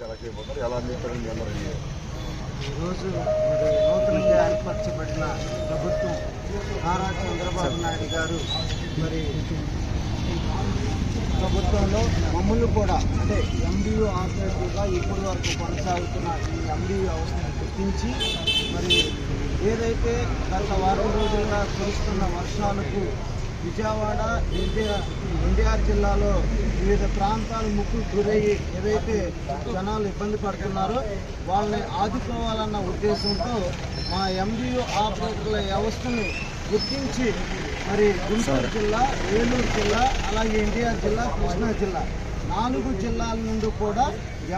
ఎలా చేయబోతారు, ఎలా అందించాలని మీ అందరూ ఈరోజు మరి నూతనంగా ఏర్పరచబడిన ప్రభుత్వం నారా చంద్రబాబు నాయుడు గారు మరి ప్రభుత్వంలో మమ్మల్ని కూడా అంటే ఎండియు ఆపరేటర్గా ఇప్పటి వరకు కొనసాగుతున్న ఈ ఎండియు వ్యవస్థను గుర్తించి మరి ఏదైతే గత వారం రోజులుగా కురుస్తున్న వర్షాలకు విజయవాడ ఎన్టీఆర్ జిల్లాలో వివిధ ప్రాంతాలు ముక్కులు గురయ్యి ఏదైతే జనాలు ఇబ్బంది పడుతున్నారో వాళ్ళని ఆదుకోవాలన్న ఉద్దేశంతో మా ఎండియు ఆపరేటర్ల వ్యవస్థను గుర్తించి మరి గుంటూరు జిల్లా, ఏలూరు జిల్లా, అలాగే ఎన్టీఆర్ జిల్లా, కృష్ణా జిల్లా 4 జిల్లాల నుండి కూడా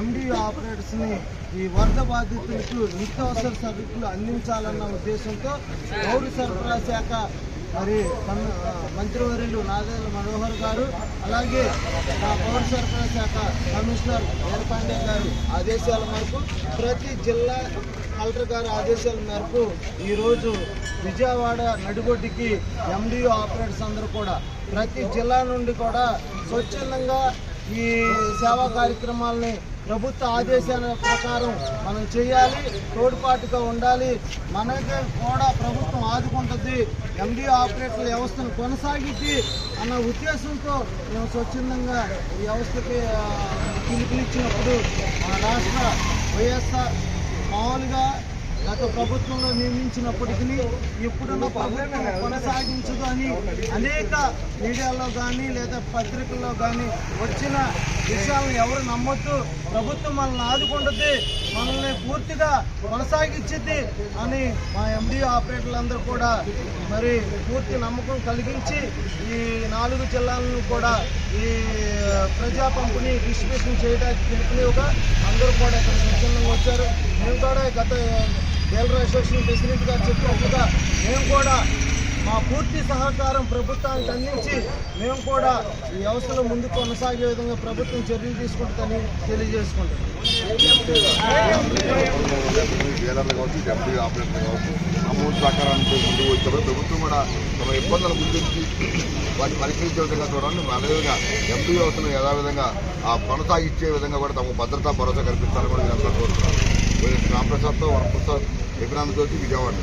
ఎండియు ఆపరేటర్స్ని ఈ వరద బాధితులకు నిత్యావసర సరుకులు అందించాలన్న ఉద్దేశంతో పౌర సరఫరా శాఖ మరి మంత్రివర్యులు నాదెళ్ల మనోహర్ గారు, అలాగే మా పౌర సరఫరా శాఖ కమిషనర్ వీరపాండే గారు ఆదేశాల మేరకు ప్రతి జిల్లా కలెక్టర్ గారి ఆదేశాల మేరకు ఈరోజు విజయవాడ నడిబొడ్డుకి ఎండియు ఆపరేటర్స్ అందరూ కూడా ప్రతి జిల్లా నుండి కూడా స్వచ్ఛందంగా ఈ సేవా కార్యక్రమాలని ప్రభుత్వ ఆదేశాల ప్రకారం మనం చేయాలి, తోడ్పాటుగా ఉండాలి, మనకి కూడా ప్రభుత్వం ఆదుకుంటుంది, ఎండియు ఆపరేటర్ల వ్యవస్థను కొనసాగించి అన్న ఉద్దేశంతో మేము స్వచ్ఛందంగా ఈ వ్యవస్థకి పిలుపునిచ్చినప్పుడు మా రాష్ట్ర వైఎస్ఆర్ మామూలుగా గత ప్రభుత్వంలో నియమించినప్పటికీ ఇప్పుడున్న ప్రభుత్వం కొనసాగించదు అని అనేక మీడియాలో కానీ లేదా పత్రికల్లో కానీ వచ్చిన విషయాలను ఎవరు నమ్మొద్దు, ప్రభుత్వం మనల్ని ఆదుకుంటుంది, మనల్ని పూర్తిగా కొనసాగించింది అని మా ఎండియు ఆపరేటర్లందరూ కూడా మరి పూర్తి నమ్మకం కలిగించి ఈ 4 జిల్లాలను కూడా ఈ ప్రజా పంపిణీ డిస్ట్రిబ్యూషన్ చేయడానికి పిలుపునివ్వగా అందరూ కూడా ఇక్కడ స్వచ్ఛందంగా వచ్చారు. మేము కూడా గత డీలర్ అసోసియేషన్ ప్రెసిడెంట్ గారు చెప్పినట్లుగా మేము కూడా మా పూర్తి సహకారం ప్రభుత్వానికి అందించి మేము కూడా ఈ వ్యవస్థలో ముందుకు కొనసాగే విధంగా ప్రభుత్వం చర్యలు తీసుకుంటుందని తెలియజేసుకుంటాం. డీలర్లు కావచ్చు, ఎండియు ఆపరేటర్లు కావచ్చు, అమౌంట్ సహకారానికి ముందుకు వచ్చినప్పుడు ప్రభుత్వం కూడా తమ ఇబ్బందులు గుర్తించి వాటిని పరిశీలించే విధంగా చూడాలని, అదేవిధంగా ఎండియు వ్యవస్థను యథావిధంగా కొనసాగించే విధంగా కూడా తమకు భద్రతా భరోసా కల్పించాలని కూడా వీరంతా కోరుతున్నారు. రామప్రసాద్తో వరప్రసాద్, ఎకనామిక్ జ్యోతి, విజయవాడ.